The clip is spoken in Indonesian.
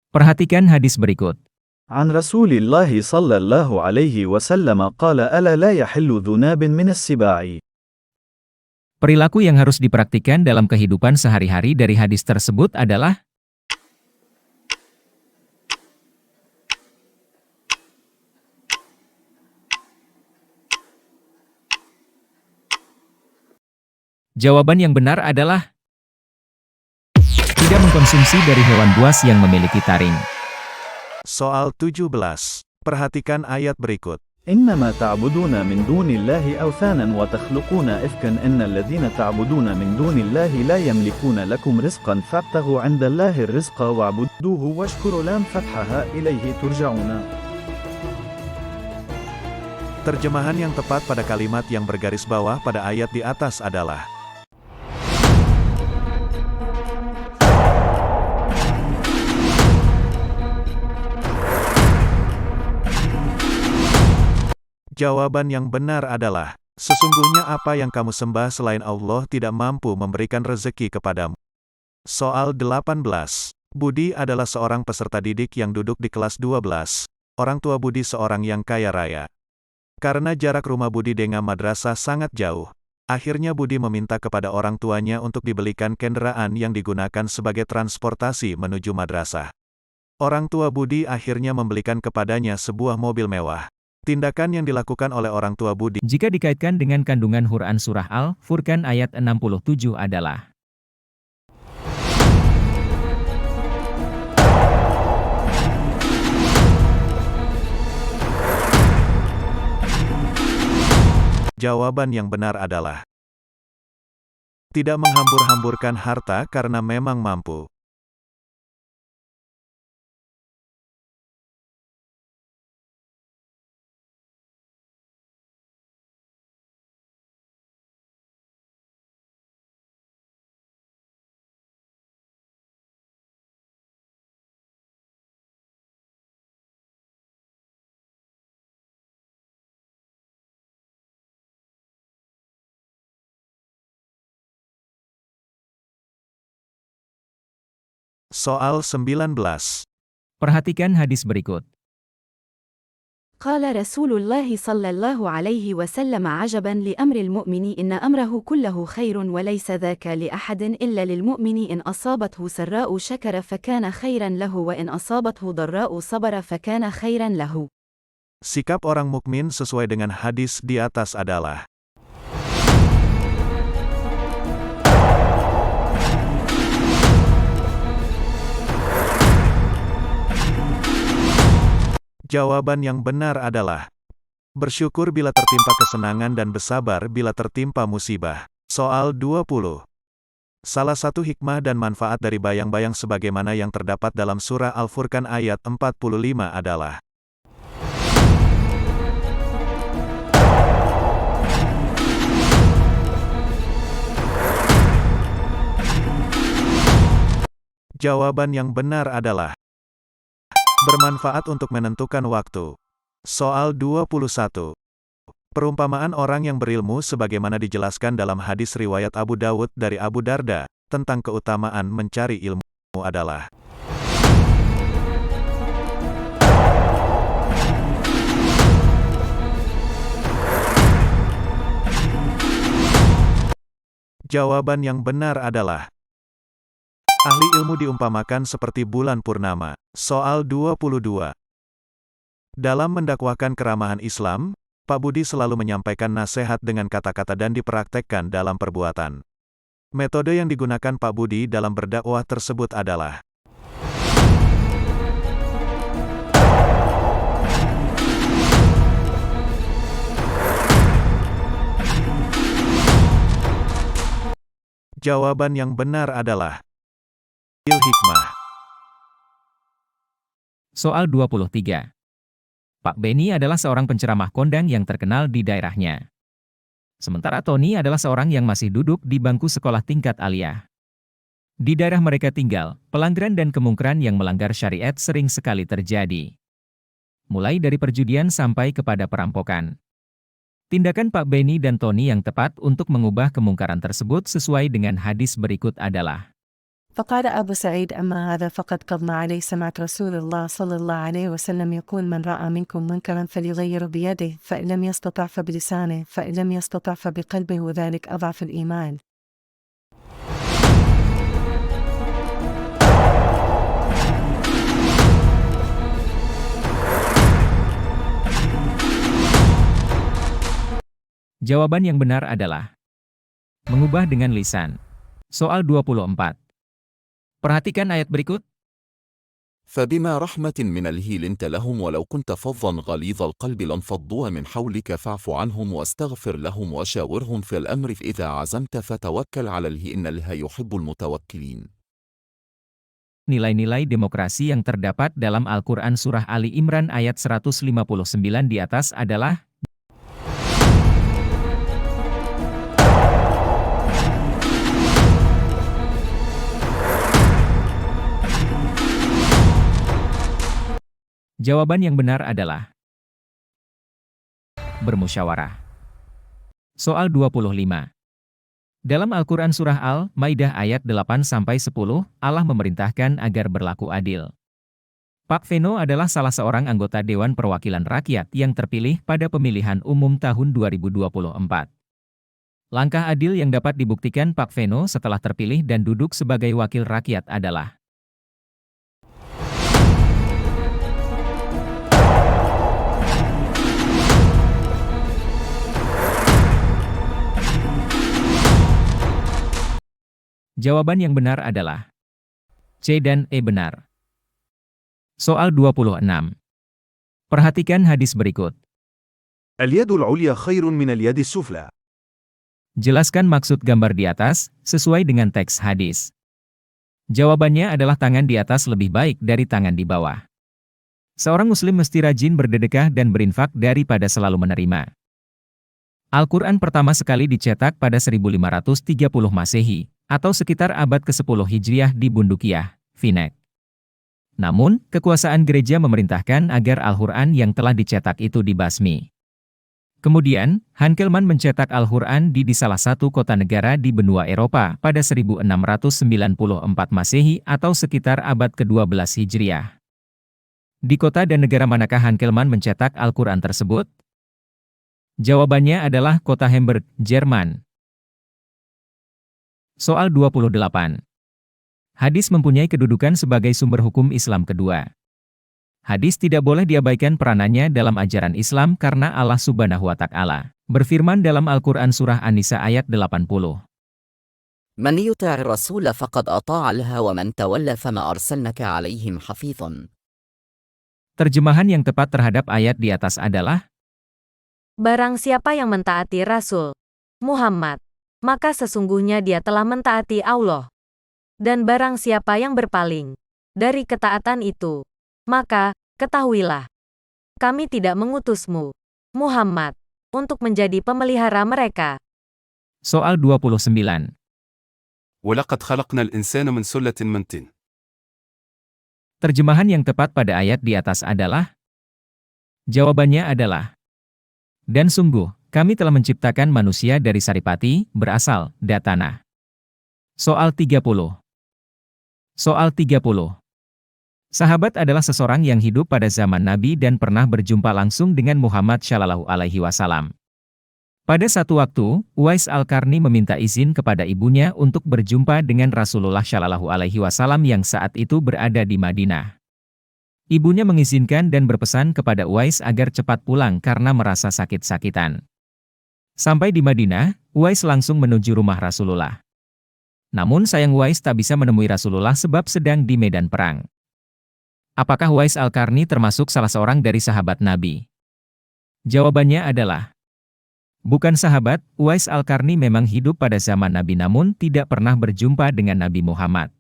Perhatikan hadis berikut. عن رسول الله صلى الله عليه وسلم قال ألا لا يحل ذناب من السباع. Perilaku yang harus dipraktikkan dalam kehidupan sehari-hari dari hadis tersebut adalah jawaban yang benar adalah tidak mengkonsumsi dari hewan buas yang memiliki taring. Soal 17. Perhatikan ayat berikut. إنما تعبدون من دون الله أوثانا وتخلقون إفكا إن الذين تعبدون من دون الله لا يملكون لكم رزقا فابتغوا عند الله الرزق واعبدوه واشكروا لام فتحها إليه ترجعون. Terjemahan yang tepat pada kalimat yang bergaris bawah pada ayat di atas adalah jawaban yang benar adalah, sesungguhnya apa yang kamu sembah selain Allah tidak mampu memberikan rezeki kepadamu. Soal 18. Budi adalah seorang peserta didik yang duduk di kelas 12. Orang tua Budi seorang yang kaya raya. Karena jarak rumah Budi dengan madrasah sangat jauh, akhirnya Budi meminta kepada orang tuanya untuk dibelikan kendaraan yang digunakan sebagai transportasi menuju madrasah. Orang tua Budi akhirnya membelikan kepadanya sebuah mobil mewah. Tindakan yang dilakukan oleh orang tua Budi Jika dikaitkan dengan kandungan Quran Surah Al-Furqan ayat 67 adalah jawaban yang benar adalah tidak menghambur-hamburkan harta karena memang mampu. Soal 19. perhatikan hadis berikut. قال رسول الله صلى الله عليه وسلم عجبا لأمر المؤمن إن أمره كله خير وليس ذاك لأحد إلا للمؤمن إن أصابته سراء شكر فكان خيرا له وإن أصابته ضراء صبر فكان خيرا له. Sikap orang mukmin sesuai dengan hadis di atas adalah jawaban yang benar adalah bersyukur bila tertimpa kesenangan dan bersabar bila tertimpa musibah. Soal 20. Salah satu hikmah dan manfaat dari bayang-bayang sebagaimana yang terdapat dalam surah Al-Furqan ayat 45 adalah jawaban yang benar adalah bermanfaat untuk menentukan waktu. Soal 21. Perumpamaan orang yang berilmu sebagaimana dijelaskan dalam hadis riwayat Abu Dawud dari Abu Darda, tentang keutamaan mencari ilmu adalah jawaban yang benar adalah ahli ilmu diumpamakan seperti bulan purnama. Soal 22. Dalam mendakwakan keramahan Islam, Pak Budi selalu menyampaikan nasihat dengan kata-kata dan dipraktekkan dalam perbuatan. Metode yang digunakan Pak Budi dalam berdakwah tersebut adalah jawaban yang benar adalah hikmah. Soal 23. Pak Beni adalah seorang penceramah kondang yang terkenal di daerahnya. Sementara Tony adalah seorang yang masih duduk di bangku sekolah tingkat aliyah. Di daerah mereka tinggal, pelanggaran dan kemungkaran yang melanggar syariat sering sekali terjadi. Mulai dari perjudian sampai kepada perampokan. Tindakan Pak Beni dan Tony yang tepat untuk mengubah kemungkaran tersebut sesuai dengan hadis berikut adalah فقال أبو سعيد: أما هذا فقد قضنا عليه. سمعت رسول الله صلى الله عليه وسلم يقول: من رأى منكم منكرا فليغير بيده، فإن لم يستطع فبلسانه، فإن لم يستطع فبقلبه، وذلك أضعف الإيمان. Jawaban yang benar adalah mengubah dengan lisan. Soal 24. Perhatikan ayat berikut. فبما رحمة من الله لنت لهم ولو كنت فظا غليظ القلب لانفضوا من حولك فاعف عنهم واستغفر لهم وشاورهم في الأمر فإذا عزمت فتوكل على الله إن الله يحب المتوكلين. Nilai-nilai demokrasi yang terdapat dalam Al-Quran Surah Ali Imran ayat 159 di atas adalah Jawaban yang benar adalah bermusyawarah. Soal 25. Dalam Al-Quran Surah Al-Maidah ayat 8-10, Allah memerintahkan agar berlaku adil. Pak Veno adalah salah seorang anggota Dewan Perwakilan Rakyat yang terpilih pada pemilihan umum tahun 2024. Langkah adil yang dapat dibuktikan Pak Veno setelah terpilih dan duduk sebagai wakil rakyat adalah Jawaban yang benar adalah C dan E benar. Soal 26. Perhatikan hadis berikut. اليد العليا خير من اليد السفلى. Jelaskan maksud gambar di atas, sesuai dengan teks hadis. Jawabannya adalah tangan di atas lebih baik dari tangan di bawah. Seorang muslim mesti rajin berdedekah dan berinfak daripada selalu menerima. Al-Quran pertama sekali dicetak pada 1530 Masehi, atau sekitar abad ke-10 Hijriah di Bundukiyah, Finek. Namun, kekuasaan gereja memerintahkan agar Al-Quran yang telah dicetak itu dibasmi. Kemudian, Hankelman mencetak Al-Quran di salah satu kota negara di benua Eropa pada 1694 Masehi atau sekitar abad ke-12 Hijriah. Di kota dan negara manakah Hankelman mencetak Al-Quran tersebut? Jawabannya adalah kota Hamburg, Jerman. Soal 28. Hadis mempunyai kedudukan sebagai sumber hukum Islam kedua. Hadis tidak boleh diabaikan peranannya dalam ajaran Islam karena Allah Subhanahu wa Ta'ala berfirman dalam Al-Quran Surah An-Nisa ayat 80. من يطع الرسول فقد أطاع الله ومن تولى فما أرسلناك عليهم حفيظ. Terjemahan yang tepat terhadap ayat di atas adalah Barang siapa yang mentaati Rasul Muhammad, maka sesungguhnya dia telah mentaati Allah. Dan barang siapa yang berpaling dari ketaatan itu, maka ketahuilah, kami tidak mengutusmu, Muhammad, untuk menjadi pemelihara mereka. Soal 29. ولقد خلقنا الإنسان من سلة من طين. Terjemahan yang tepat pada ayat di atas adalah jawabannya adalah dan sungguh, kami telah menciptakan manusia dari saripati, berasal dari tanah. Soal 30. Soal 30. Sahabat adalah seseorang yang hidup pada zaman Nabi dan pernah berjumpa langsung dengan Muhammad Shallallahu Alaihi Wasallam. Pada satu waktu, Uwais Al-Qarni meminta izin kepada ibunya untuk berjumpa dengan Rasulullah Shallallahu Alaihi Wasallam yang saat itu berada di Madinah. Ibunya mengizinkan dan berpesan kepada Uwais agar cepat pulang karena merasa sakit-sakitan. Sampai di Madinah, Uwais langsung menuju rumah Rasulullah. Namun sayang Uwais tak bisa menemui Rasulullah sebab sedang di medan perang. Apakah Uwais Al-Qarni termasuk salah seorang dari sahabat Nabi? Jawabannya adalah bukan sahabat. Uwais Al-Qarni memang hidup pada zaman Nabi namun tidak pernah berjumpa dengan Nabi Muhammad.